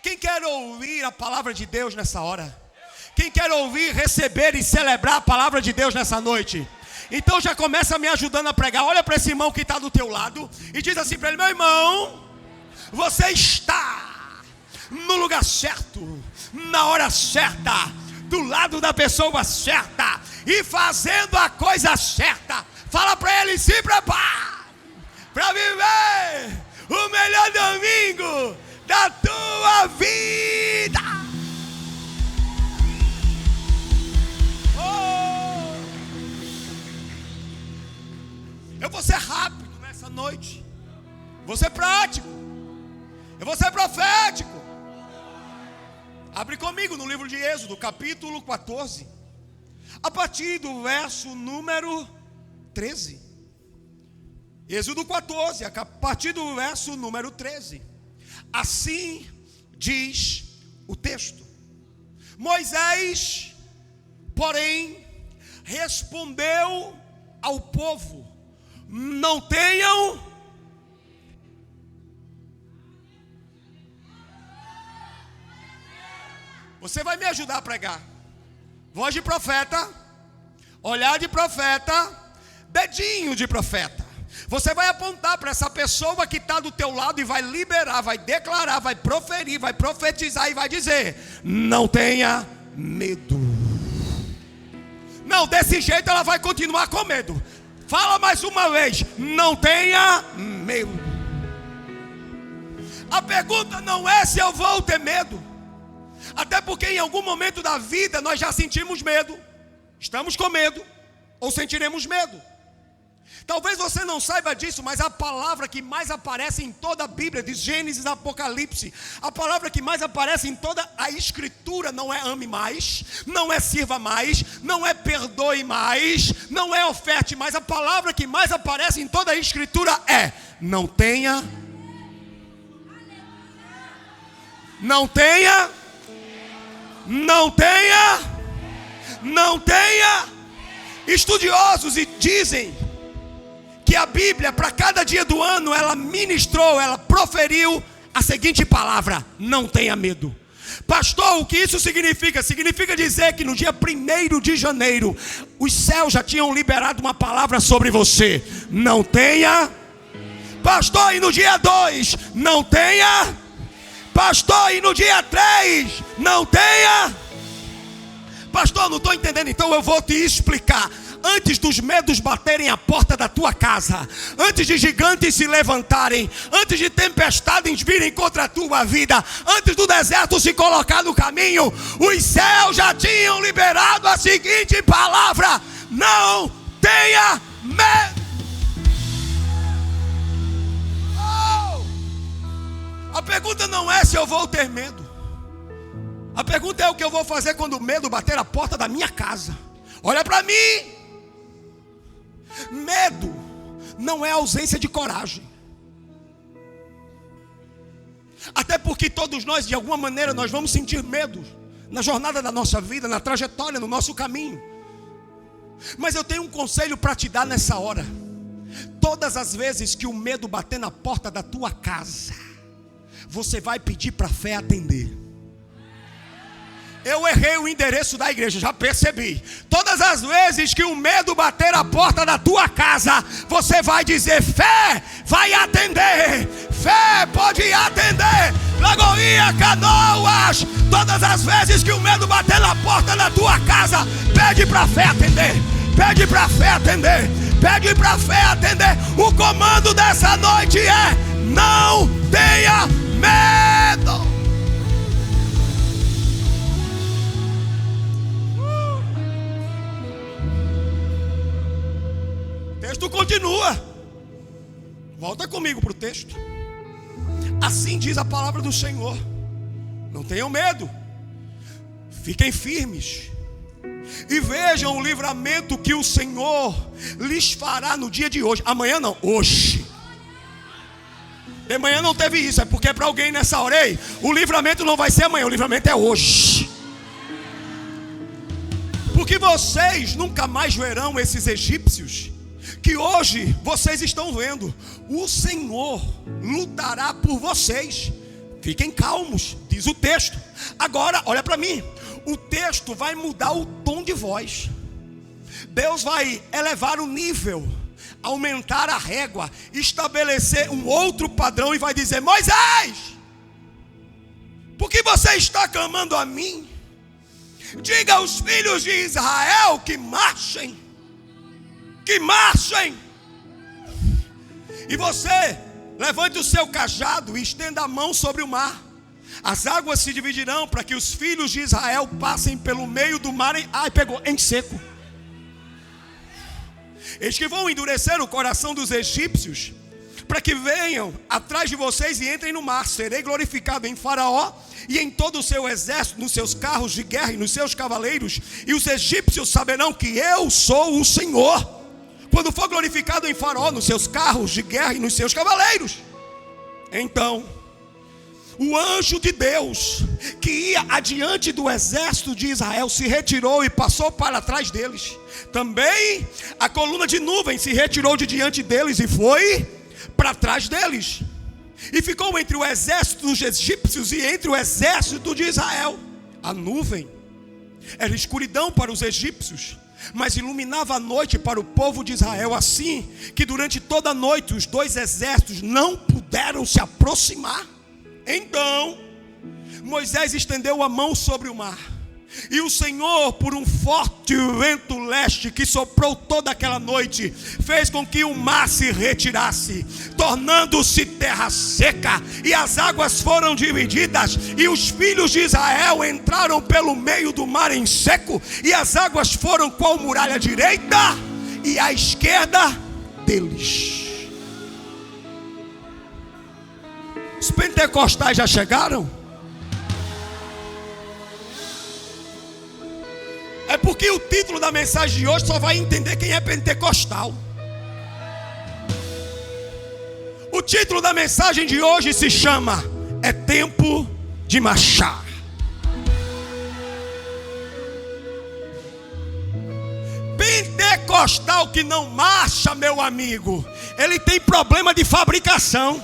Quem quer ouvir a palavra de Deus nessa hora? Quem quer ouvir, receber e celebrar a palavra de Deus nessa noite? Então já começa me ajudando a pregar. Olha para esse irmão que está do teu lado e diz assim para ele: meu irmão, você está no lugar certo, na hora certa, do lado da pessoa certa e fazendo a coisa certa. Fala para ele: se prepare para viver o melhor domingo da tua vida. Oh! Eu vou ser rápido nessa noite, vou ser prático, eu vou ser profético. Abre comigo no livro de Êxodo, capítulo 14, a partir do verso número 13. Êxodo 14, a partir do verso número 13. Assim diz o texto: Moisés, porém, respondeu ao povo: não tenham. Você vai me ajudar a pregar. Voz de profeta, olhar de profeta, dedinho de profeta. Você vai apontar para essa pessoa que está do teu lado e vai liberar, vai declarar, vai proferir, vai profetizar e vai dizer: não tenha medo. Não, desse jeito ela vai continuar com medo. Fala mais uma vez: não tenha medo. A pergunta não é se eu vou ter medo, até porque em algum momento da vida nós já sentimos medo, estamos com medo ou sentiremos medo. Talvez você não saiba disso, mas a palavra que mais aparece em toda a Bíblia, de Gênesis a Apocalipse, a palavra que mais aparece em toda a Escritura não é ame mais, não é sirva mais, não é perdoe mais, não é oferte mais. A palavra que mais aparece em toda a Escritura é: não tenha. Não tenha. Não tenha. Não tenha. Estudiosos dizem que a Bíblia, para cada dia do ano, ela ministrou, ela proferiu a seguinte palavra: não tenha medo. Pastor, o que isso significa? Significa dizer que no dia 1º de janeiro, os céus já tinham liberado uma palavra sobre você: não tenha. Pastor, e no dia 2, não tenha. Pastor, e no dia 3, não tenha. Pastor, não estou entendendo, então eu vou te explicar. Antes dos medos baterem a porta da tua casa, antes de gigantes se levantarem, antes de tempestades virem contra a tua vida, antes do deserto se colocar no caminho, os céus já tinham liberado a seguinte palavra: não tenha medo. A pergunta não é se eu vou ter medo. A pergunta é o que eu vou fazer quando o medo bater a porta da minha casa. Olha para mim. Medo não é ausência de coragem. Até porque todos nós, de alguma maneira, nós vamos sentir medo na jornada da nossa vida, na trajetória, no nosso caminho. Mas eu tenho um conselho para te dar nessa hora. Todas as vezes que o medo bater na porta da tua casa, você vai pedir para a fé atender. Eu errei o endereço da igreja, já percebi. Todas as vezes que o medo bater a porta da tua casa, você vai dizer: fé vai atender, fé pode atender. Lagoinha, Canoas. Todas as vezes que o medo bater na porta da tua casa, pede para a fé atender, pede para a fé atender, pede para a fé atender. O comando dessa noite é: não tenha medo. O texto continua. Volta comigo para o texto. Assim diz a palavra do Senhor: não tenham medo, fiquem firmes e vejam o livramento que o Senhor lhes fará no dia de hoje. Amanhã não, hoje. De manhã não teve isso, é porque é para alguém nessa hora. Ei, o livramento não vai ser amanhã, o livramento é hoje. Porque vocês nunca mais verão esses egípcios que hoje vocês estão vendo. O Senhor lutará por vocês. Fiquem calmos, diz o texto. Agora, olha para mim. O texto vai mudar o tom de voz. Deus vai elevar o nível, aumentar a régua, estabelecer um outro padrão e vai dizer: Moisés, por que você está clamando a mim? Diga aos filhos de Israel que marchem. Que marchem. E você levante o seu cajado e estenda a mão sobre o mar. As águas se dividirão para que os filhos de Israel passem pelo meio do mar em seco. Eles que vão endurecer o coração dos egípcios, para que venham atrás de vocês e entrem no mar. Serei glorificado em Faraó e em todo o seu exército, nos seus carros de guerra e nos seus cavaleiros. E os egípcios saberão que eu sou o Senhor, quando for glorificado em Faraó, nos seus carros de guerra e nos seus cavaleiros. Então o anjo de Deus, que ia adiante do exército de Israel, se retirou e passou para trás deles. Também a coluna de nuvem se retirou de diante deles e foi para trás deles. E ficou entre o exército dos egípcios e entre o exército de Israel. A nuvem era escuridão para os egípcios, mas iluminava a noite para o povo de Israel, assim que durante toda a noite os dois exércitos não puderam se aproximar. Então Moisés estendeu a mão sobre o mar, e o Senhor, por um forte vento leste que soprou toda aquela noite, fez com que o mar se retirasse, tornando-se terra seca, e as águas foram divididas, e os filhos de Israel entraram pelo meio do mar em seco, e as águas foram qual muralha à direita e à esquerda deles. Os pentecostais já chegaram? É porque o título da mensagem de hoje só vai entender quem é pentecostal. O título da mensagem de hoje se chama: É tempo de marchar. Pentecostal que não marcha, meu amigo, ele tem problema de fabricação.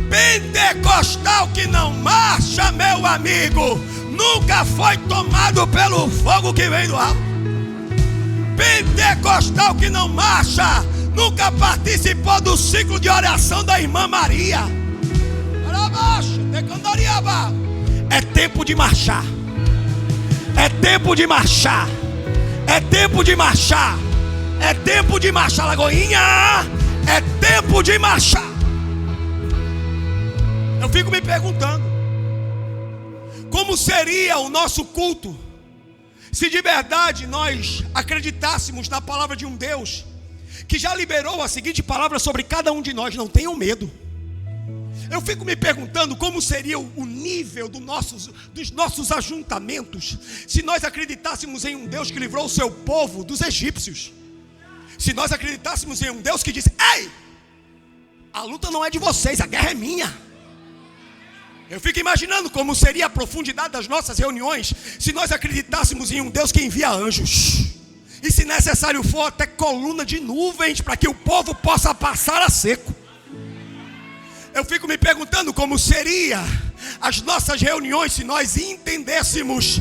Pentecostal que não marcha, meu amigo, nunca foi tomado pelo fogo que vem do alto. Pentecostal que não marcha nunca participou do ciclo de oração da irmã Maria. É tempo de marchar. É tempo de marchar. É tempo de marchar. É tempo de marchar, Lagoinha. É tempo de marchar. Eu fico me perguntando, como seria o nosso culto se de verdade nós acreditássemos na palavra de um Deus que já liberou a seguinte palavra sobre cada um de nós: não tenham medo. Eu fico me perguntando como seria o nível dos nossos ajuntamentos se nós acreditássemos em um Deus que livrou o seu povo dos egípcios. Se nós acreditássemos em um Deus que disse: ei, a luta não é de vocês, a guerra é minha. Eu fico imaginando como seria a profundidade das nossas reuniões se nós acreditássemos em um Deus que envia anjos, e se necessário for até coluna de nuvens, para que o povo possa passar a seco. Eu fico me perguntando como seria as nossas reuniões se nós entendêssemos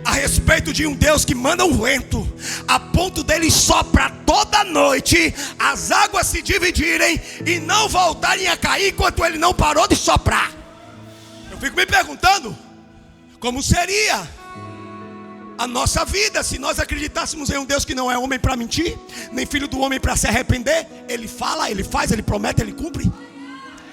a respeito de um Deus que manda um vento a ponto dele soprar toda noite, as águas se dividirem e não voltarem a cair enquanto ele não parou de soprar. Fico me perguntando como seria a nossa vida se nós acreditássemos em um Deus que não é homem para mentir, nem filho do homem para se arrepender. Ele fala, ele faz, ele promete, ele cumpre.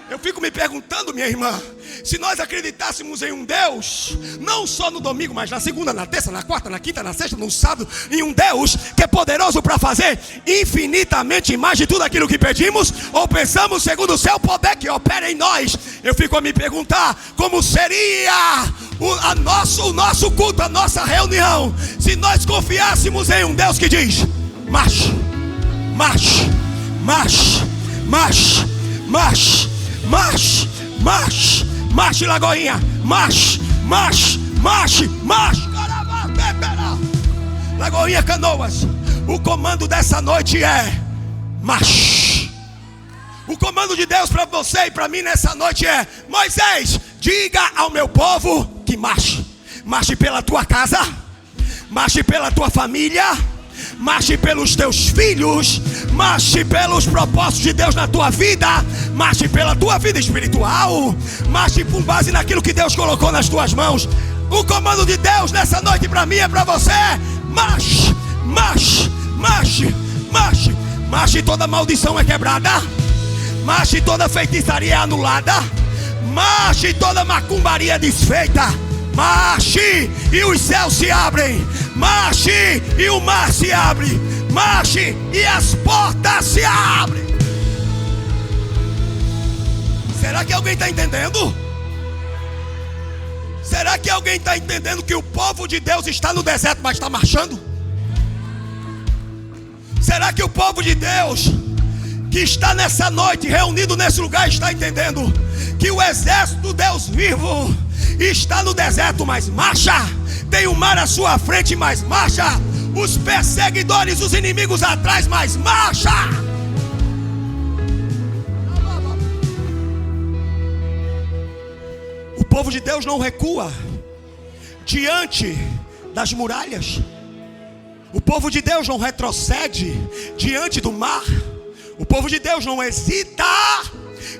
Eu fico me perguntando, minha irmã, se nós acreditássemos em um Deus, não só no domingo, mas na segunda, na terça, na quarta, na quinta, na sexta, no sábado, em um Deus que é poderoso para fazer infinitamente mais de tudo aquilo que pedimos ou pensamos, segundo o seu poder que opera em nós. Eu fico a me perguntar como seria o nosso culto, a nossa reunião, se nós confiássemos em um Deus que diz: marche, marche, marche, marche, marche, marche, marche, marche, Lagoinha, marche, marche, marche, marche, Lagoinha, Canoas. O comando dessa noite é: marche. O comando de Deus para você e para mim nessa noite é: Moisés, diga ao meu povo que marche. Marche pela tua casa, marche pela tua família, marche pelos teus filhos, marche pelos propósitos de Deus na tua vida, marche pela tua vida espiritual, marche com base naquilo que Deus colocou nas tuas mãos. O comando de Deus nessa noite para mim e para você é: marche, marche, marche, marche. Marche, toda maldição é quebrada, marche, toda feitiçaria é anulada, marche, toda macumbaria é desfeita. Marche e os céus se abrem, marche e o mar se abre, marche e as portas se abrem. Será que alguém está entendendo? Será que alguém está entendendo que o povo de Deus está no deserto, mas está marchando? Será que o povo de Deus que está nessa noite reunido nesse lugar está entendendo que o exército do Deus vivo está no deserto, mas marcha? Tem o mar à sua frente, mas marcha. Os perseguidores, os inimigos atrás, mas marcha. O povo de Deus não recua diante das muralhas. O povo de Deus não retrocede diante do mar. O povo de Deus não hesita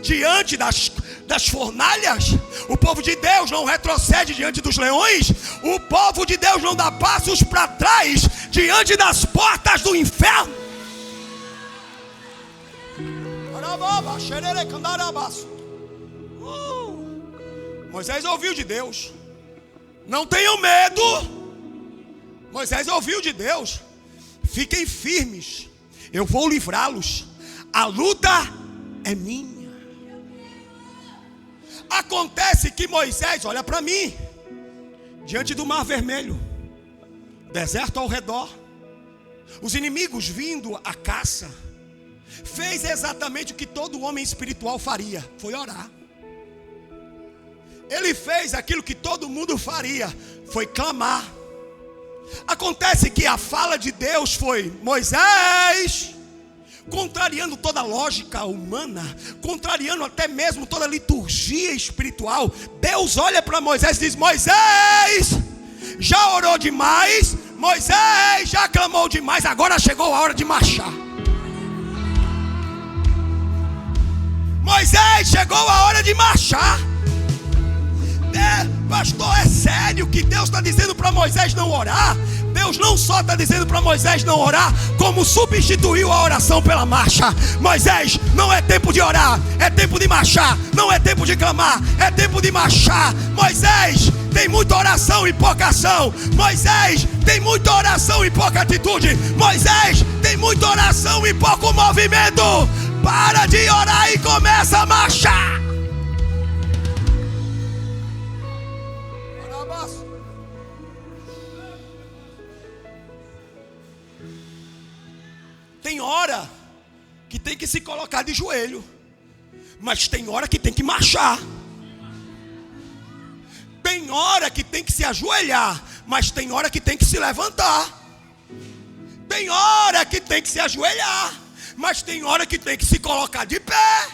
diante das fornalhas. O povo de Deus não retrocede diante dos leões. O povo de Deus não dá passos para trás diante das portas do inferno. Moisés ouviu de Deus: não tenham medo. Moisés ouviu de Deus: fiquem firmes, eu vou livrá-los, a luta é minha. Acontece que Moisés, olha para mim, diante do mar vermelho, deserto ao redor, os inimigos vindo à caça, fez exatamente o que todo homem espiritual faria: foi orar. Ele fez aquilo que todo mundo faria: foi clamar. Acontece que a fala de Deus foi: Moisés, contrariando toda a lógica humana, contrariando até mesmo toda a liturgia espiritual, Deus olha para Moisés e diz: Moisés, já orou demais, Moisés já clamou demais, agora chegou a hora de marchar. Moisés, chegou a hora de marchar. Pastor, é sério que Deus está dizendo para Moisés não orar? Deus não só está dizendo para Moisés não orar, como substituiu a oração pela marcha. Moisés, não é tempo de orar, é tempo de marchar. Não é tempo de clamar, é tempo de marchar. Moisés, tem muita oração e pouca ação. Moisés, tem muita oração e pouca atitude. Moisés, tem muita oração e pouco movimento. Para de orar e começa a marchar. Tem hora que tem que se colocar de joelho, mas tem hora que tem que marchar. Tem hora que tem que se ajoelhar, mas tem hora que tem que se levantar. Tem hora que tem que se ajoelhar, mas tem hora que tem que se colocar de pé.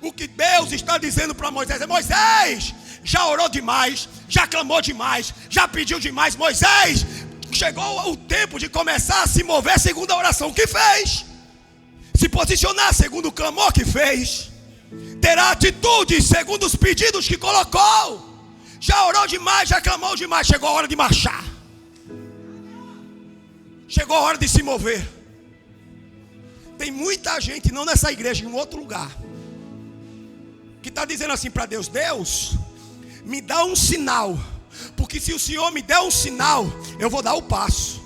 O que Deus está dizendo para Moisés é: Moisés, já orou demais, já clamou demais, já pediu demais. Moisés, chegou o tempo de começar a se mover segundo a oração que fez, se posicionar segundo o clamor que fez, terá atitude segundo os pedidos que colocou. Já orou demais, já clamou demais, chegou a hora de marchar. Chegou a hora de se mover. Tem muita gente, não nessa igreja, em outro lugar, que está dizendo assim para Deus: Deus, me dá um sinal, porque se o Senhor me der um sinal, eu vou dar o passo.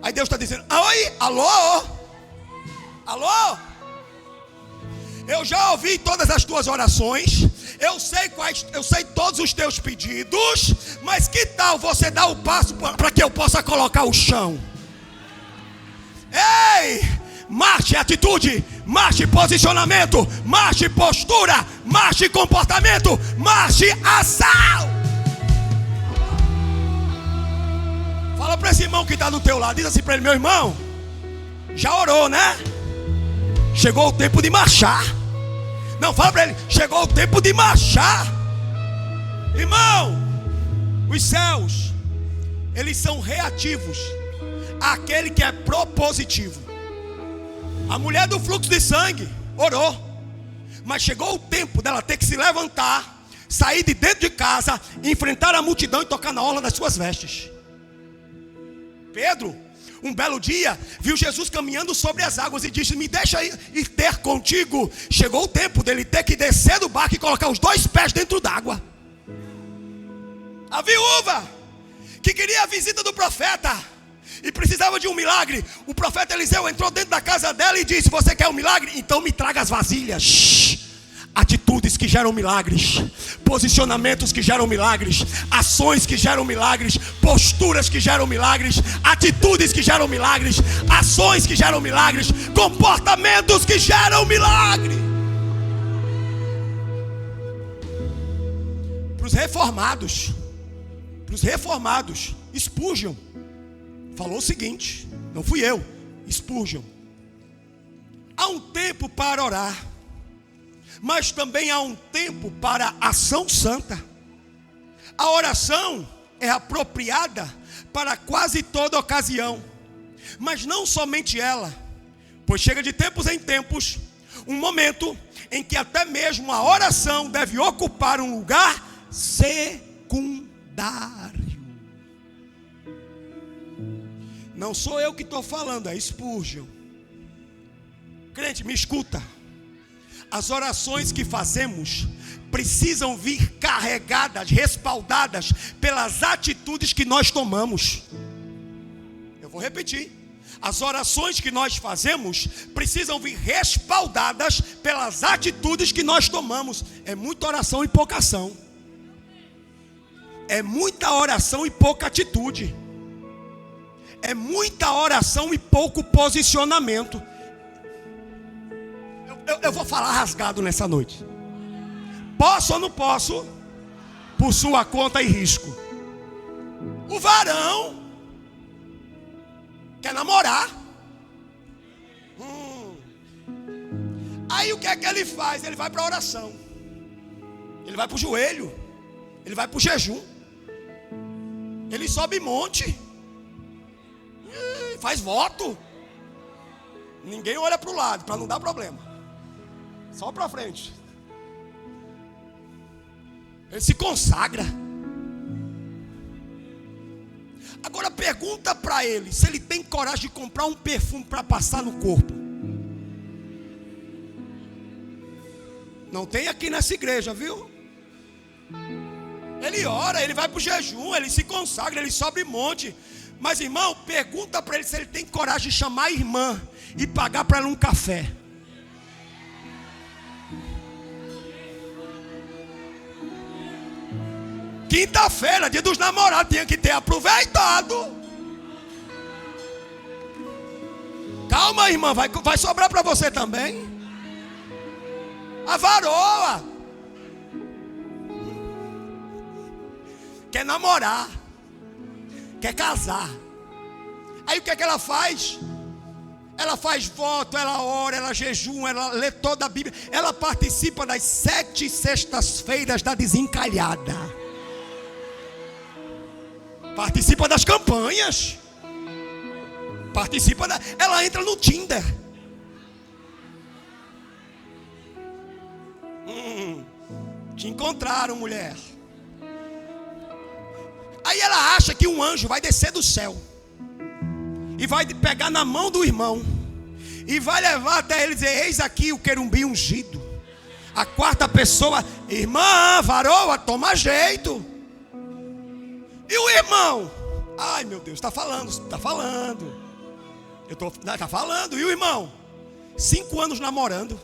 Aí Deus está dizendo: oi, alô? Alô? Eu já ouvi todas as tuas orações, eu sei todos os teus pedidos, mas que tal você dar o passo para que eu possa colocar o chão? Ei, marche atitude, marche posicionamento, marche postura, marche comportamento, marche ação. Fala para esse irmão que está do teu lado, diz assim para ele: meu irmão, já orou, né? chegou o tempo de marchar. Não, fala para ele, chegou o tempo de marchar. Irmão, os céus, eles são reativos àquele que é propositivo. A mulher do fluxo de sangue orou, mas chegou o tempo dela ter que se levantar, sair de dentro de casa, enfrentar a multidão e tocar na orla das suas vestes. Pedro, um belo dia, viu Jesus caminhando sobre as águas e disse: me deixa ir ter contigo. Chegou o tempo dele ter que descer do barco e colocar os 2 pés dentro d'água. A viúva que queria a visita do profeta e precisava de um milagre, o profeta Eliseu entrou dentro da casa dela e disse: você quer um milagre? Então me traga as vasilhas. Atitudes que geram milagres, posicionamentos que geram milagres, ações que geram milagres, posturas que geram milagres, atitudes que geram milagres, ações que geram milagres, comportamentos que geram milagre. Para os reformados, Spurgeon falou o seguinte, não fui eu, Spurgeon: há um tempo para orar, mas também há um tempo para ação santa. A oração é apropriada para quase toda ocasião, mas não somente ela, pois chega de tempos em tempos um momento em que até mesmo a oração deve ocupar um lugar secundário. Não sou eu que estou falando, é Spurgeon. Crente, me escuta. As orações que fazemos precisam vir carregadas, respaldadas pelas atitudes que nós tomamos. Eu vou repetir. As orações que nós fazemos precisam vir respaldadas pelas atitudes que nós tomamos. É muita oração e pouca ação. É muita oração e pouca atitude. É muita oração e pouco posicionamento. Eu vou falar rasgado nessa noite. Posso ou não posso? Por sua conta e risco. O varão quer namorar. Aí o que é que ele faz? Ele vai para a oração. Ele vai para o joelho. Ele vai para o jejum. Ele sobe monte. Faz voto. Ninguém olha para o lado para não dar problema. Só para frente. Ele se consagra. Agora pergunta para ele se ele tem coragem de comprar um perfume para passar no corpo. Não tem aqui nessa igreja, viu? Ele ora, ele vai para o jejum, ele se consagra, ele sobe monte. Mas irmão, pergunta para ele se ele tem coragem de chamar a irmã e pagar para ela um café. Quinta-feira, dia dos namorados, tinha que ter aproveitado. Calma, irmã, vai sobrar para você também. A varoa quer namorar, quer casar. Aí o que é que ela faz? Ela faz voto, ela ora, ela jejum, ela lê toda a Bíblia. Ela participa das 7 sextas-feiras da desencalhada. Participa das campanhas. Ela entra no Tinder. Te encontraram, mulher. Aí ela acha que um anjo vai descer do céu e vai pegar na mão do irmão e vai levar até ele e dizer: eis aqui o querubim ungido. A 4ª pessoa: irmã, varoa, toma jeito. E o irmão: ai meu Deus, está falando. Está falando. E o irmão? 5 anos namorando.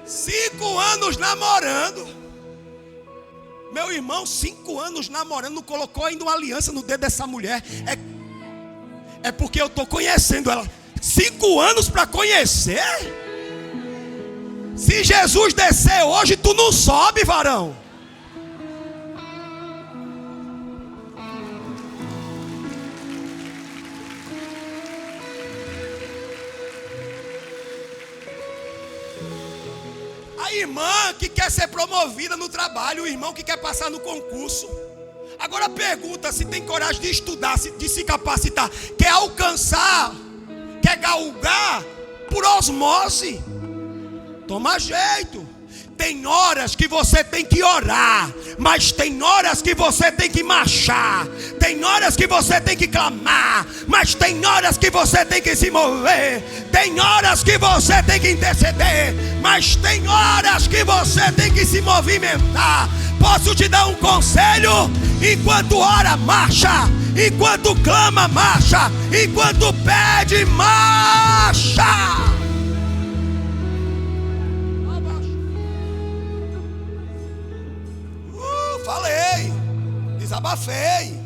Cinco anos namorando. Meu irmão, 5 anos namorando, não colocou ainda uma aliança no dedo dessa mulher. É porque eu estou conhecendo ela. 5 anos para conhecer? Se Jesus descer hoje, tu não sobe, varão. A irmã que quer ser promovida no trabalho, o irmão que quer passar no concurso. Agora pergunta se tem coragem de estudar, de se capacitar, quer alcançar, quer galgar por osmose. Toma jeito. Tem horas que você tem que orar, mas tem horas que você tem que marchar. Tem horas que você tem que clamar, mas tem horas que você tem que se mover. Tem horas que você tem que interceder, mas tem horas que você tem que se movimentar. Posso te dar um conselho? Enquanto ora, marcha. Enquanto clama, marcha. Enquanto pede, marcha. Falei, desabafei.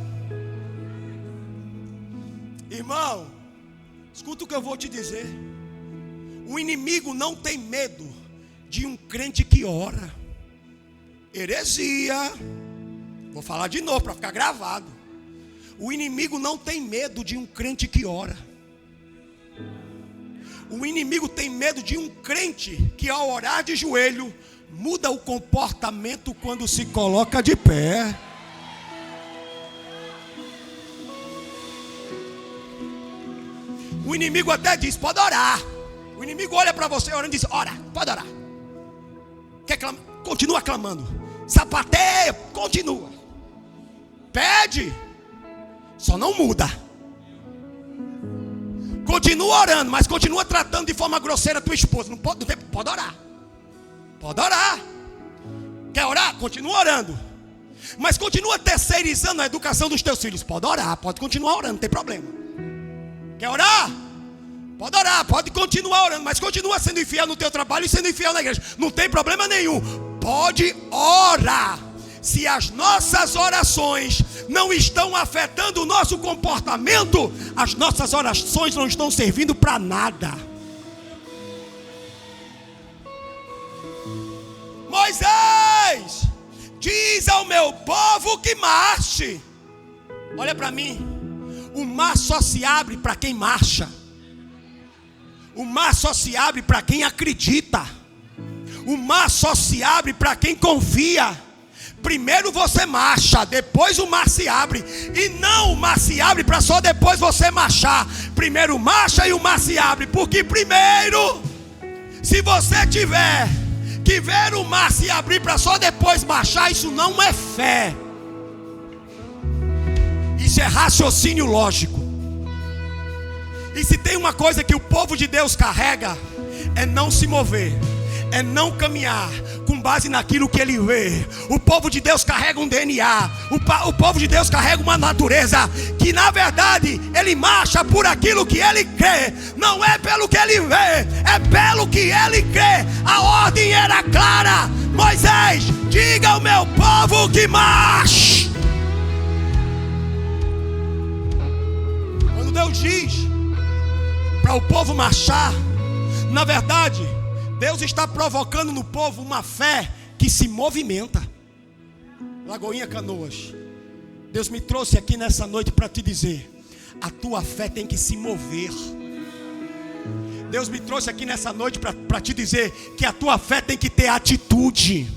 Irmão, escuta o que eu vou te dizer. O inimigo não tem medo de um crente que ora. Heresia. Vou falar de novo para ficar gravado. O inimigo não tem medo de um crente que ora. O inimigo tem medo de um crente que, ao orar de joelho, muda o comportamento quando se coloca de pé. O inimigo até diz: pode orar. O inimigo olha para você orando e diz: ora, pode orar. Quer clamar? Continua clamando. Sapateia, continua. Pede, só não muda. Continua orando, mas continua tratando de forma grosseira a tua esposa. Não pode orar. Pode orar. Quer orar? Continua orando. Mas continua terceirizando a educação dos teus filhos. Pode orar, pode continuar orando, não tem problema. Quer orar? Pode orar, pode continuar orando, mas continua sendo infiel no teu trabalho e sendo infiel na igreja. Não tem problema nenhum. Pode orar. Se as nossas orações não estão afetando o nosso comportamento, as nossas orações não estão servindo para nada. Moisés, diz ao meu povo que marche. Olha para mim. O mar só se abre para quem marcha. O mar só se abre para quem acredita. O mar só se abre para quem confia. Primeiro você marcha, depois o mar se abre. E não o mar se abre para só depois você marchar. Primeiro marcha e o mar se abre. Porque primeiro, se você tiver que ver o mar se abrir para só depois marchar, isso não é fé. Isso é raciocínio lógico. E se tem uma coisa que o povo de Deus carrega, é não se mover, é não caminhar com base naquilo que ele vê. O povo de Deus carrega um DNA. O povo de Deus carrega uma natureza que, na verdade, ele marcha por aquilo que ele crê. Não é pelo que ele vê, é pelo que ele crê. A ordem era clara: Moisés, diga ao meu povo que marche. Quando Deus diz para o povo marchar, na verdade, Deus está provocando no povo uma fé que se movimenta. Lagoinha Canoas, Deus me trouxe aqui nessa noite para te dizer: a tua fé tem que se mover. Deus me trouxe aqui nessa noite para te dizer que a tua fé tem que ter atitude.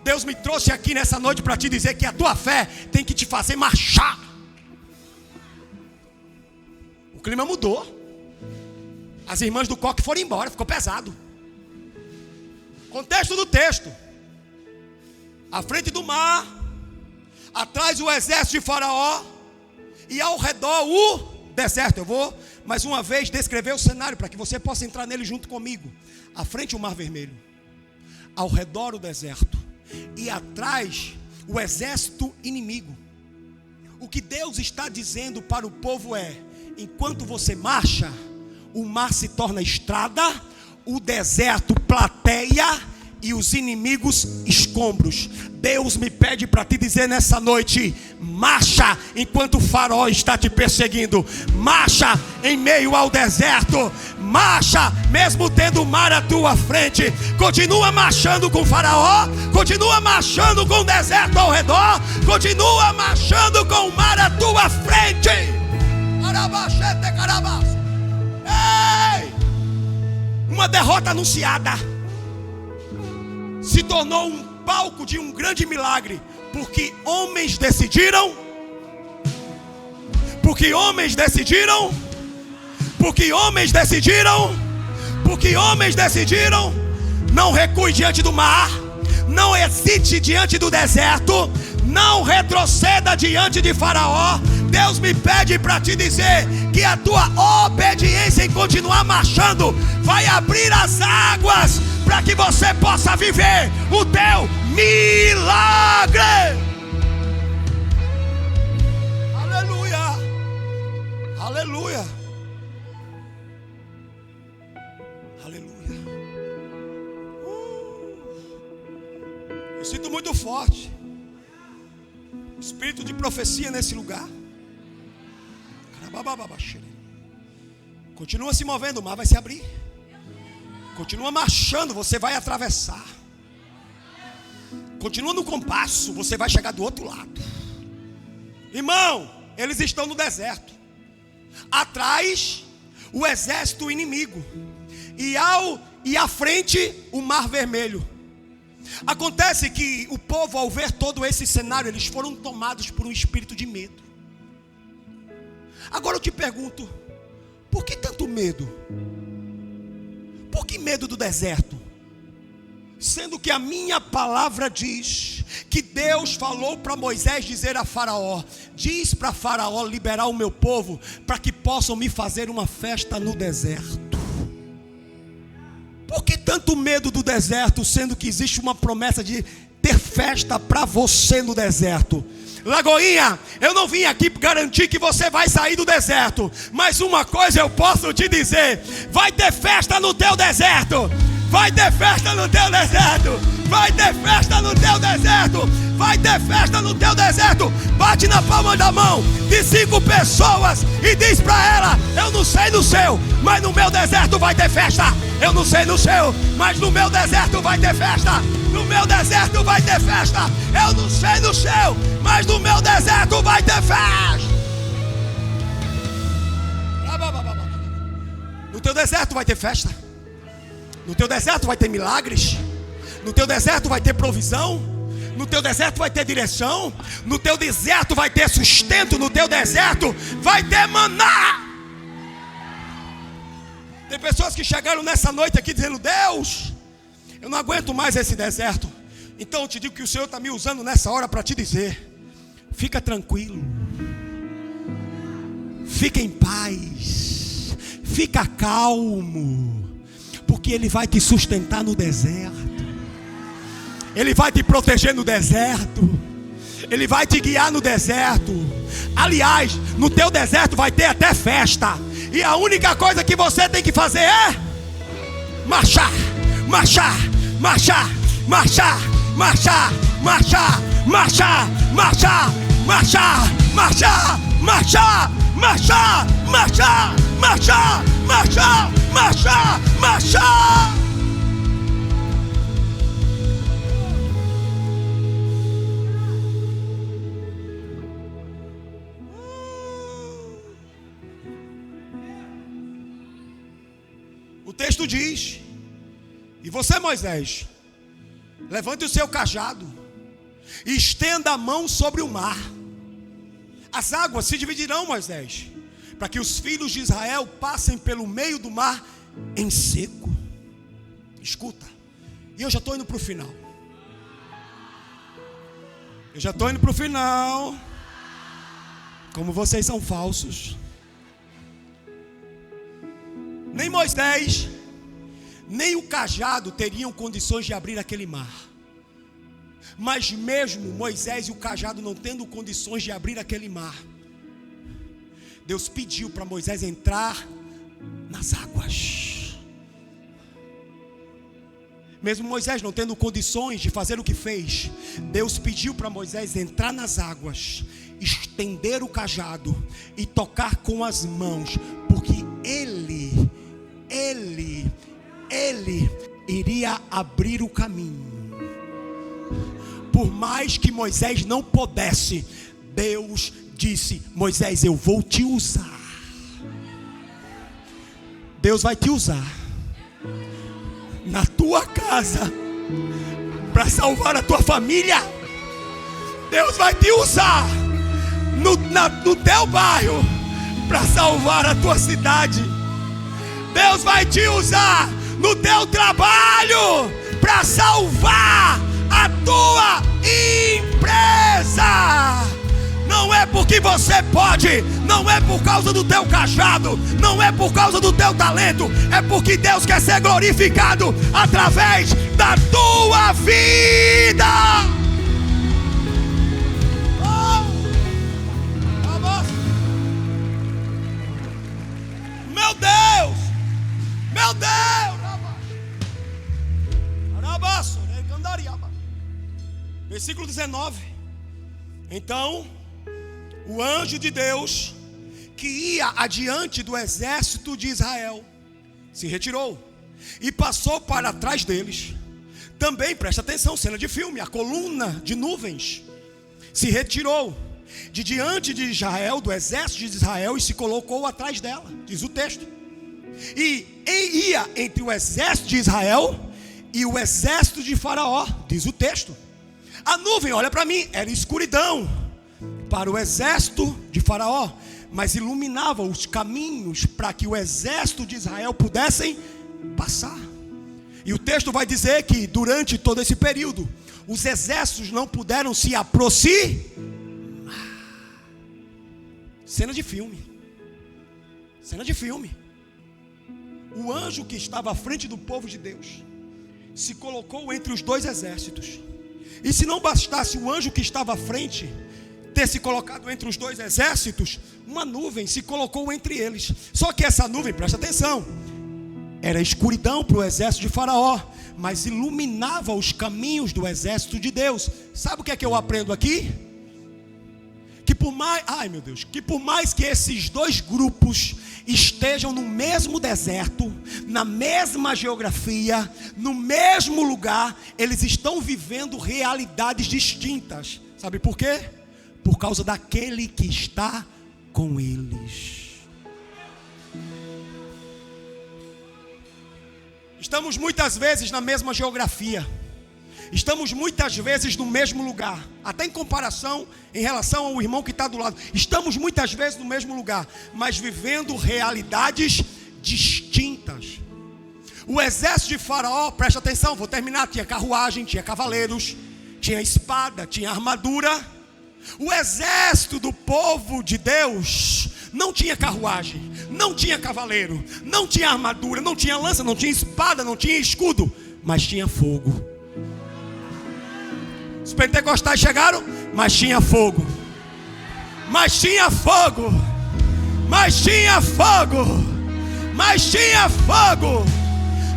Deus me trouxe aqui nessa noite para te dizer que a tua fé tem que te fazer marchar. O clima mudou. As irmãs do coque foram embora, ficou pesado. Contexto do texto: à frente do mar, atrás o exército de Faraó, e ao redor o deserto. Eu vou mais uma vez descrever o cenário para que você possa entrar nele junto comigo. À frente o Mar Vermelho, ao redor o deserto, e atrás o exército inimigo. O que Deus está dizendo para o povo é: enquanto você marcha, o mar se torna estrada, o deserto plateia e os inimigos escombros. Deus me pede para te dizer nessa noite: marcha enquanto o Faraó está te perseguindo. Marcha em meio ao deserto. Marcha mesmo tendo o mar à tua frente. Continua marchando com o Faraó. Continua marchando com o deserto ao redor. Continua marchando com o mar à tua frente. Ei! Uma derrota anunciada. se tornou um palco de um grande milagre, porque homens decidiram, porque homens decidiram, porque homens decidiram, porque homens decidiram. Não recue diante do mar, não hesite diante do deserto, não retroceda diante de Faraó. Deus me pede para te dizer que a tua obediência em continuar marchando vai abrir as águas para que você possa viver o teu milagre. Aleluia, aleluia, aleluia. Eu sinto muito forte espírito de profecia nesse lugar. Continua se movendo, o mar vai se abrir. Continua marchando, você vai atravessar. Continua no compasso, você vai chegar do outro lado. Irmão, eles estão no deserto. Atrás, o exército inimigo. E à frente, o mar vermelho. Acontece que o povo, ao ver todo esse cenário, eles foram tomados por um espírito de medo. Agora eu te pergunto, por que tanto medo? Por que medo do deserto? Sendo que a minha palavra diz que Deus falou para Moisés dizer a Faraó: diz para Faraó liberar o meu povo, para que possam me fazer uma festa no deserto. Por que tanto medo do deserto, sendo que existe uma promessa de ter festa para você no deserto? Lagoinha, eu não vim aqui garantir que você vai sair do deserto, mas uma coisa eu posso te dizer: vai ter festa no teu deserto. Vai ter festa no teu deserto. Vai ter festa no teu deserto. Vai ter festa no teu deserto. Bate na palma da mão de 5 pessoas e diz para ela: eu não sei no seu, mas no meu deserto vai ter festa. Eu não sei no seu, mas no meu deserto vai ter festa. No meu deserto vai ter festa. Eu não sei no seu, mas no meu deserto vai ter festa. No teu deserto vai ter festa. No teu deserto vai ter milagres. No teu deserto vai ter provisão. No teu deserto vai ter direção. No teu deserto vai ter sustento. No teu deserto vai ter maná. Tem pessoas que chegaram nessa noite aqui dizendo: Deus, eu não aguento mais esse deserto. Então eu te digo que o Senhor está me usando nessa hora para te dizer: fica tranquilo, fica em paz, fica calmo, porque Ele vai te sustentar no deserto. Ele vai te proteger no deserto. Ele vai te guiar no deserto. Aliás, no teu deserto vai ter até festa. E a única coisa que você tem que fazer é marchar, marchar, marchar, marchar, marchar, marchar, marchar, marchar, marchar, marchar, marchar, marchar, marchar, marchar, marchar, marchar, marchar. O texto diz: e você, Moisés, levante o seu cajado e estenda a mão sobre o mar. As águas se dividirão, Moisés, para que os filhos de Israel passem pelo meio do mar em seco. Escuta, e eu já estou indo para o final. Eu já estou indo para o final. Como vocês são falsos. Nem Moisés, nem o cajado teriam condições de abrir aquele mar. Mas mesmo Moisés e o cajado não tendo condições de abrir aquele mar, Deus pediu para Moisés entrar nas águas. Mesmo Moisés não tendo condições de fazer o que fez, Deus pediu para Moisés entrar nas águas, estender o cajado e tocar com as mãos, porque Ele iria abrir o caminho. Por mais que Moisés não pudesse, Deus disse: Moisés, eu vou te usar. Deus vai te usar na tua casa, para salvar a tua família. Deus vai te usar no teu bairro para salvar a tua cidade. Deus vai te usar no teu trabalho para salvar a tua empresa. Não é porque você pode, não é por causa do teu cajado, não é por causa do teu talento, é porque Deus quer ser glorificado através da tua vida. Meu Deus, meu Deus. Versículo 19. Então o anjo de Deus, que ia adiante do exército de Israel, se retirou e passou para trás deles. Também, presta atenção, cena de filme, a coluna de nuvens se retirou de diante de Israel, do exército de Israel, e se colocou atrás dela, diz o texto. E ia entre o exército de Israel e o exército de Faraó, diz o texto. A nuvem, olha para mim, era escuridão para o exército de Faraó, mas iluminava os caminhos para que o exército de Israel pudessem passar. E o texto vai dizer que durante todo esse período os exércitos não puderam se aproximar. Cena de filme. Cena de filme. O anjo que estava à frente do povo de Deus se colocou entre os dois exércitos. E se não bastasse o anjo que estava à frente ter se colocado entre os dois exércitos, uma nuvem se colocou entre eles. Só que essa nuvem, presta atenção, era escuridão para o exército de Faraó, mas iluminava os caminhos do exército de Deus. Sabe o que é que eu aprendo aqui? Que por mais que esses dois grupos estejam no mesmo deserto, na mesma geografia, no mesmo lugar, eles estão vivendo realidades distintas. Sabe por quê? Por causa daquele que está com eles. Estamos muitas vezes na mesma geografia, estamos muitas vezes no mesmo lugar, até em comparação, em relação ao irmão que está do lado. Estamos muitas vezes no mesmo lugar, mas vivendo realidades distintas. O exército de Faraó, presta atenção, vou terminar, tinha carruagem, tinha cavaleiros, tinha espada, tinha armadura. O exército do povo de Deus não tinha carruagem, não tinha cavaleiro, não tinha armadura, não tinha lança, não tinha espada, não tinha escudo, mas tinha fogo. Os pentecostais chegaram, mas tinha fogo. Mas tinha fogo. Mas tinha fogo. Mas tinha fogo.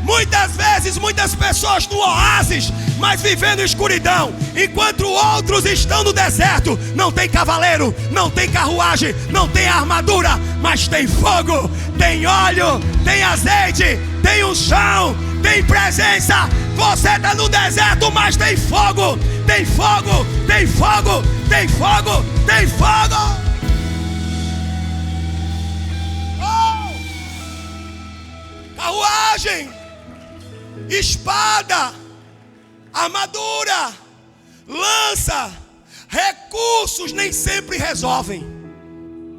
Muitas vezes, muitas pessoas no oásis, mas vivendo em escuridão, enquanto outros estão no deserto. Não tem cavaleiro, não tem carruagem, não tem armadura, mas tem fogo, tem óleo, tem azeite, tem unção, tem presença. Você está no deserto, mas tem fogo, tem fogo, tem fogo, tem fogo, tem fogo. Carruagem, espada, armadura, lança, recursos nem sempre resolvem,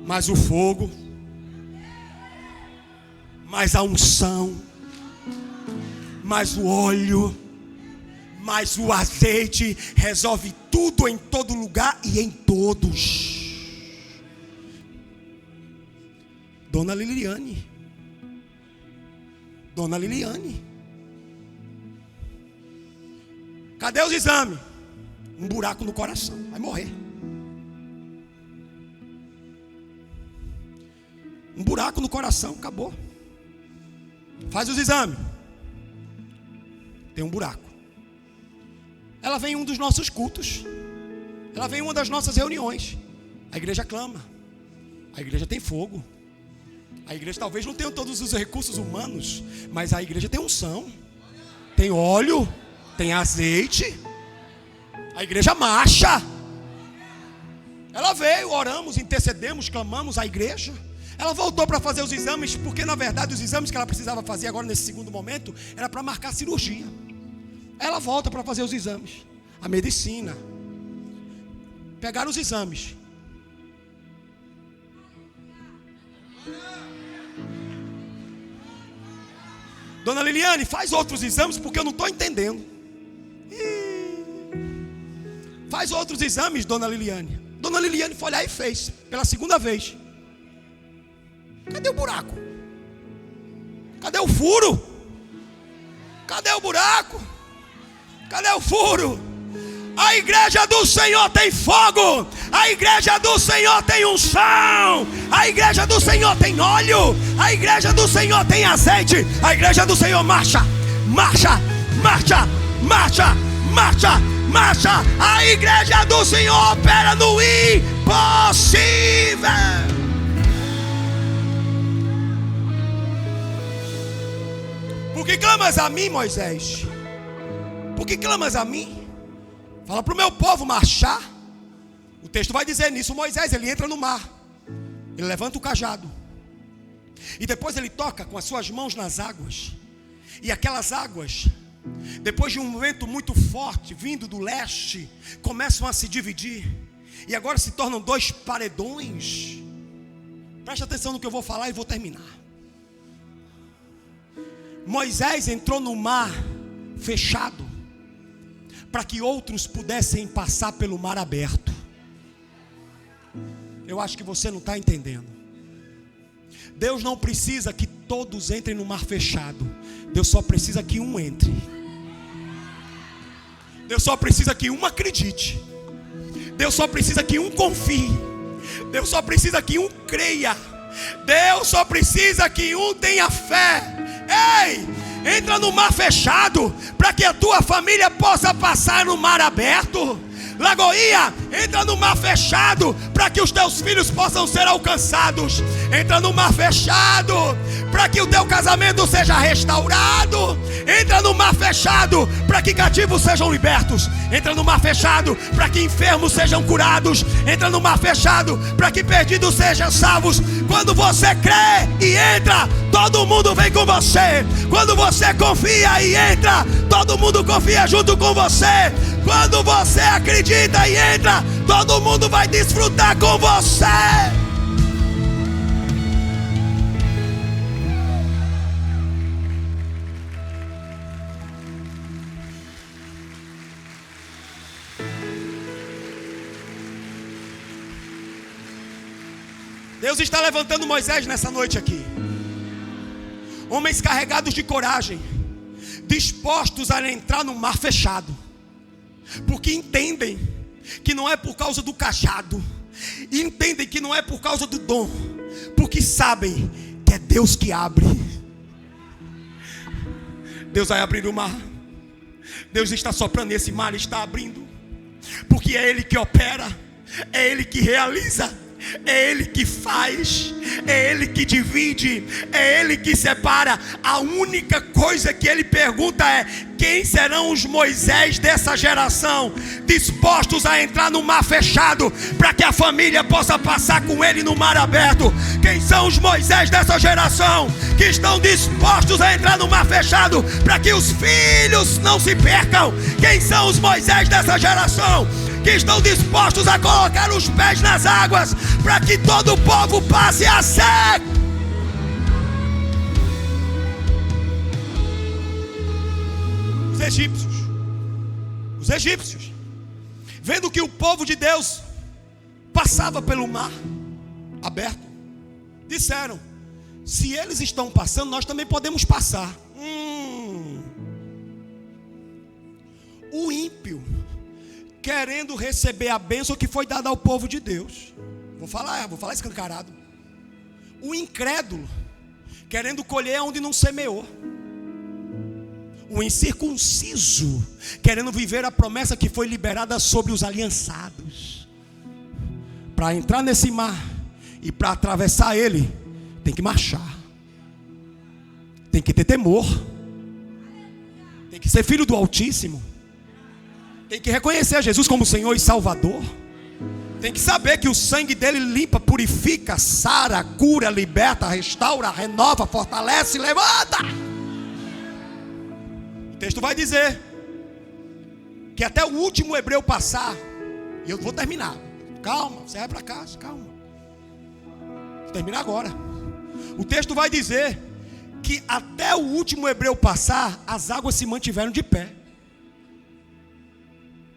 mas o fogo, mais a unção, mais o óleo, mais o azeite, resolve tudo em todo lugar e em todos. Dona Liliane, cadê os exames? Um buraco no coração, vai morrer. Um buraco no coração, acabou. Faz os exames. Tem um buraco. Ela vem em um dos nossos cultos. Ela vem em uma das nossas reuniões. A igreja clama. A igreja tem fogo. A igreja talvez não tenha todos os recursos humanos, mas a igreja tem unção, tem óleo, tem azeite. A igreja marcha. Ela veio, oramos, intercedemos, clamamos a igreja. Ela voltou para fazer os exames, porque na verdade os exames que ela precisava fazer agora nesse segundo momento era para marcar cirurgia. Ela volta para fazer os exames. A medicina. Pegaram os exames. Dona Liliane, faz outros exames porque eu não estou entendendo. Faz outros exames, Dona Liliane. Dona Liliane foi lá e fez, pela segunda vez. Cadê o buraco? Cadê o furo? Cadê o buraco? Cadê o furo? A igreja do Senhor tem fogo. A igreja do Senhor tem unção. A igreja do Senhor tem óleo. A igreja do Senhor tem azeite. A igreja do Senhor marcha, marcha, marcha, marcha, marcha, marcha. A igreja do Senhor opera no impossível. Por que clamas a mim, Moisés? Por que clamas a mim? Fala para o meu povo marchar. O texto vai dizer nisso. Moisés, ele entra no mar. Ele levanta o cajado. E depois ele toca com as suas mãos nas águas. E aquelas águas, depois de um vento muito forte, vindo do leste, começam a se dividir. E agora se tornam dois paredões. Preste atenção no que eu vou falar e vou terminar. Moisés entrou no mar fechado, para que outros pudessem passar pelo mar aberto. Eu acho que você não está entendendo. Deus não precisa que todos entrem no mar fechado. Deus só precisa que um entre. Deus só precisa que um acredite. Deus só precisa que um confie. Deus só precisa que um creia. Deus só precisa que um tenha fé. Ei! Entra no mar fechado, para que a tua família possa passar no mar aberto. Lagoinha, entra no mar fechado, para que os teus filhos possam ser alcançados. Entra no mar fechado, para que o teu casamento seja restaurado. Entra no mar fechado, para que cativos sejam libertos. Entra no mar fechado, para que enfermos sejam curados. Entra no mar fechado, para que perdidos sejam salvos. Quando você crê e entra, todo mundo vem com você. Quando você confia e entra, todo mundo confia junto com você. Quando você acredita e entra, todo mundo vai desfrutar com você. Deus está levantando Moisés nessa noite aqui. Homens carregados de coragem, dispostos a entrar no mar fechado, porque entendem que não é por causa do cajado, entendem que não é por causa do dom, porque sabem que é Deus que abre. Deus vai abrir o mar. Deus está soprando esse mar e está abrindo, porque é Ele que opera, é Ele que realiza, é Ele que faz, é Ele que divide, é Ele que separa. A única coisa que Ele pergunta é: quem serão os Moisés dessa geração, dispostos a entrar no mar fechado, para que a família possa passar com Ele no mar aberto? Quem são os Moisés dessa geração, que estão dispostos a entrar no mar fechado, para que os filhos não se percam? Quem são os Moisés dessa geração, que estão dispostos a colocar os pés nas águas, para que todo o povo passe a seco? Os egípcios, vendo que o povo de Deus passava pelo mar aberto, disseram: se eles estão passando, nós também podemos passar. O ímpio, querendo receber a bênção que foi dada ao povo de Deus, vou falar escancarado. O incrédulo, querendo colher onde não semeou. O incircunciso, querendo viver a promessa que foi liberada sobre os aliançados. Para entrar nesse mar e para atravessar ele, tem que marchar, tem que ter temor, tem que ser filho do Altíssimo, tem que reconhecer Jesus como Senhor e Salvador, tem que saber que o sangue dele limpa, purifica, sara, cura, liberta, restaura, renova, fortalece, levanta. O texto vai dizer que até o último hebreu passar, e eu vou terminar. Calma, você vai para casa, calma. Vou terminar agora. O texto vai dizer que até o último hebreu passar, as águas se mantiveram de pé.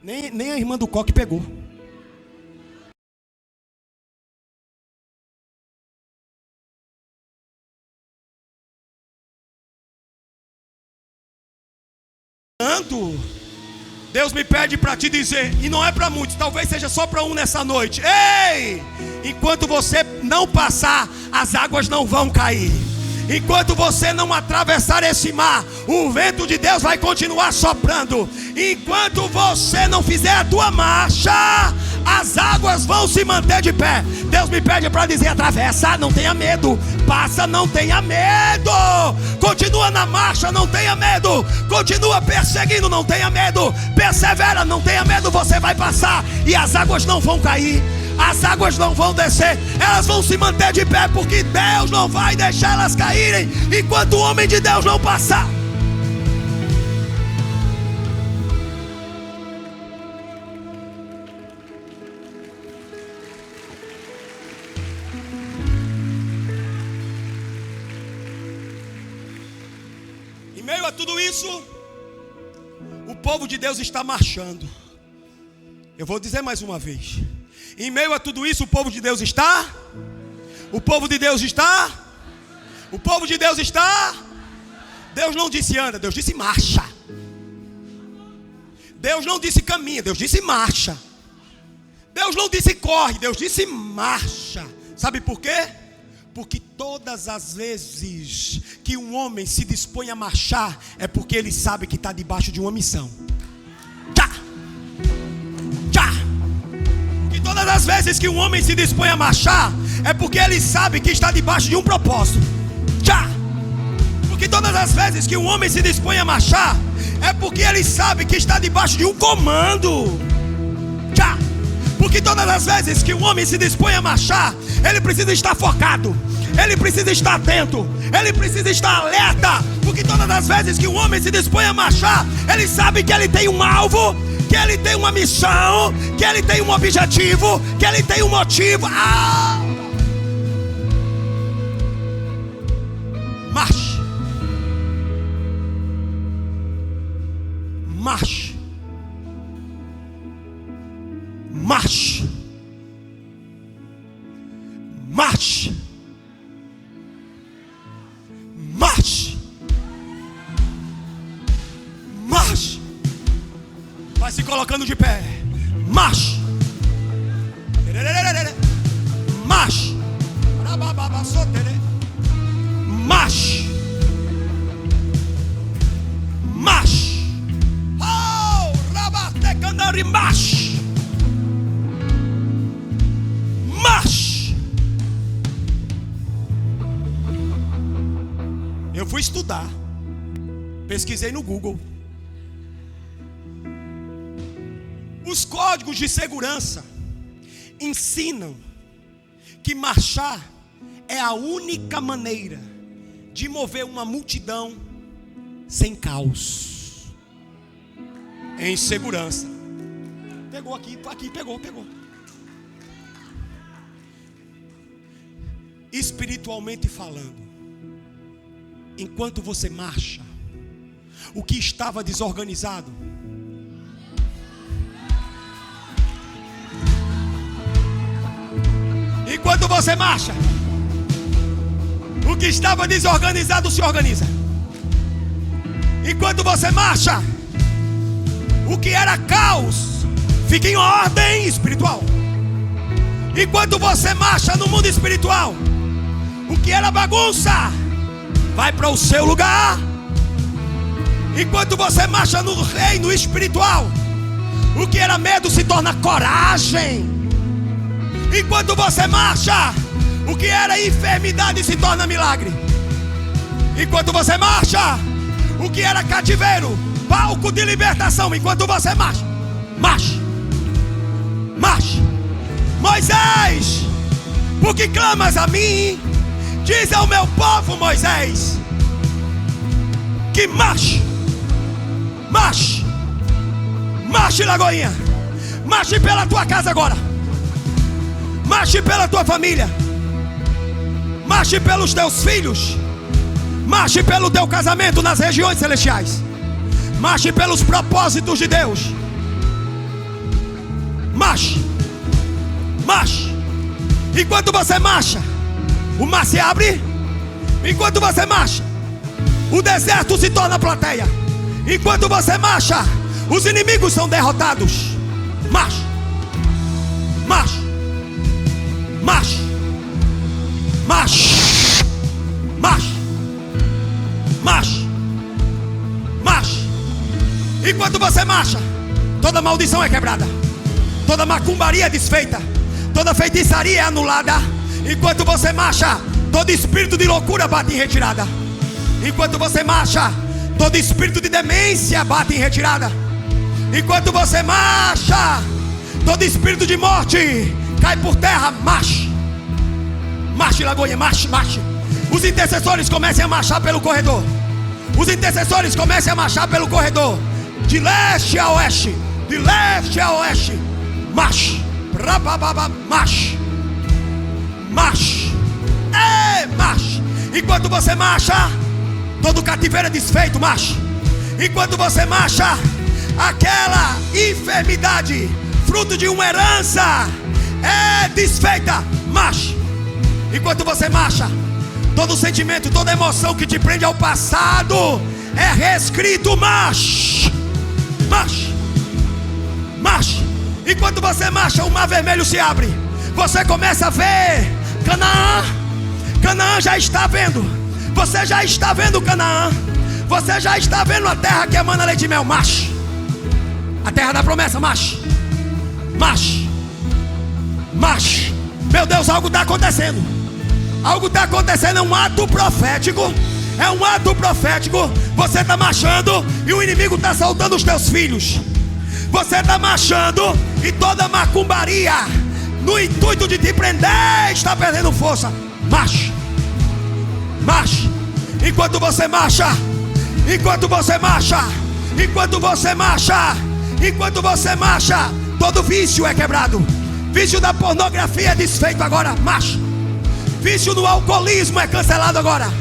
Nem a irmã do coque pegou. Deus me pede para te dizer, e não é para muitos, talvez seja só para um nessa noite. Ei! Enquanto você não passar, as águas não vão cair. Enquanto você não atravessar esse mar, o vento de Deus vai continuar soprando. Enquanto você não fizer a tua marcha, as águas vão se manter de pé. Deus me pede para dizer: atravessa, não tenha medo. Passa, não tenha medo. Continua na marcha, não tenha medo. Continua perseguindo, não tenha medo. Persevera, não tenha medo. Você vai passar e as águas não vão cair. As águas não vão descer, elas vão se manter de pé, porque Deus não vai deixar elas caírem enquanto o homem de Deus não passar. Em meio a tudo isso, o povo de Deus está marchando. Eu vou dizer mais uma vez. Em meio a tudo isso, o povo de Deus está? O povo de Deus está? O povo de Deus está? Deus não disse anda, Deus disse marcha. Deus não disse caminha, Deus disse marcha. Deus não disse corre, Deus disse marcha. Sabe por quê? Porque todas as vezes que um homem se dispõe a marchar, é porque ele sabe que está debaixo de uma missão. Todas as vezes que um homem se dispõe a marchar, é porque ele sabe que está debaixo de um propósito. Porque todas as vezes que um homem se dispõe a marchar, é porque ele sabe que está debaixo de um comando. Porque todas as vezes que um homem se dispõe a marchar, ele precisa estar focado, ele precisa estar atento, ele precisa estar alerta. Porque todas as vezes que um homem se dispõe a marchar, ele sabe que ele tem um alvo, que ele tem uma missão, que ele tem um objetivo, que ele tem um motivo. Marche. Marche. Marche. Marche. Marche. Marche. Vai se colocando de pé. Marche. Marche. Marche. Marche. Oh, rabatecandari, marche. Marche. Eu fui estudar. Pesquisei no Google. Os códigos de segurança ensinam que marchar é a única maneira de mover uma multidão sem caos, em segurança. Pegou aqui, pegou. Espiritualmente falando, enquanto você marcha, o que estava desorganizado enquanto você marcha, o que estava desorganizado se organiza. Enquanto você marcha, o que era caos fica em ordem espiritual. Enquanto você marcha no mundo espiritual, o que era bagunça vai para o seu lugar. Enquanto você marcha no reino espiritual, o que era medo se torna coragem. Enquanto você marcha, o que era enfermidade se torna milagre. Enquanto você marcha, o que era cativeiro, palco de libertação. Enquanto você marcha, marche. Moisés, por que clamas a mim? Diz ao meu povo, Moisés, que marche. Marche, Lagoinha. Marche pela tua casa agora. Marche pela tua família. Marche pelos teus filhos. Marche pelo teu casamento nas regiões celestiais. Marche pelos propósitos de Deus. Marche. Marche. Enquanto você marcha, o mar se abre. Enquanto você marcha, o deserto se torna plateia. Enquanto você marcha, os inimigos são derrotados. Marche. Marche. Marche. Marche. Marche. Marche. Marche. Enquanto você marcha, toda maldição é quebrada. Toda macumbaria é desfeita. Toda feitiçaria é anulada. Enquanto você marcha, todo espírito de loucura bate em retirada. Enquanto você marcha, todo espírito de demência bate em retirada. Enquanto você marcha, todo espírito de morte cai por terra. Marche. Marche, Lagoinha, marche, marche. Os intercessores comecem a marchar pelo corredor. Os intercessores comecem a marchar pelo corredor. De leste a oeste. De leste a oeste. Marche. Marche. Marche. Marche. Enquanto você marcha, todo cativeiro é desfeito. Marche. Enquanto você marcha, aquela enfermidade, fruto de uma herança, é desfeita. Marche. Enquanto você marcha, todo sentimento, toda emoção que te prende ao passado é reescrito. Marche. Marche. Marche. Enquanto você marcha, o mar vermelho se abre. Você começa a ver Canaã. Canaã já está vendo. Você já está vendo Canaã. Você já está vendo a terra que emana leite e mel. Marche. A terra da promessa. Marche. Marche. Marche. Meu Deus, algo está acontecendo. Algo está acontecendo. É um ato profético. É um ato profético. Você está marchando e o inimigo está soltando os teus filhos. Você está marchando e toda macumbaria, no intuito de te prender, está perdendo força. Marche. Marche. Enquanto você marcha. Enquanto você marcha. Enquanto você marcha. Enquanto você marcha, todo vício é quebrado. Vício da pornografia é desfeito agora. Marche. Vício do alcoolismo é cancelado agora.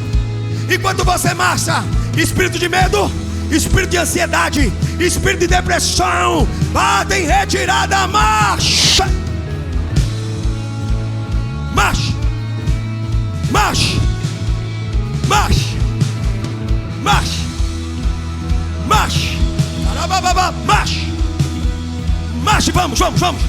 Enquanto você marcha, espírito de medo, espírito de ansiedade, espírito de depressão, bate em retirada. Marcha. Marche. Marche. Marche. Marche. Marche. Marche. Marche. Vamos, vamos, vamos.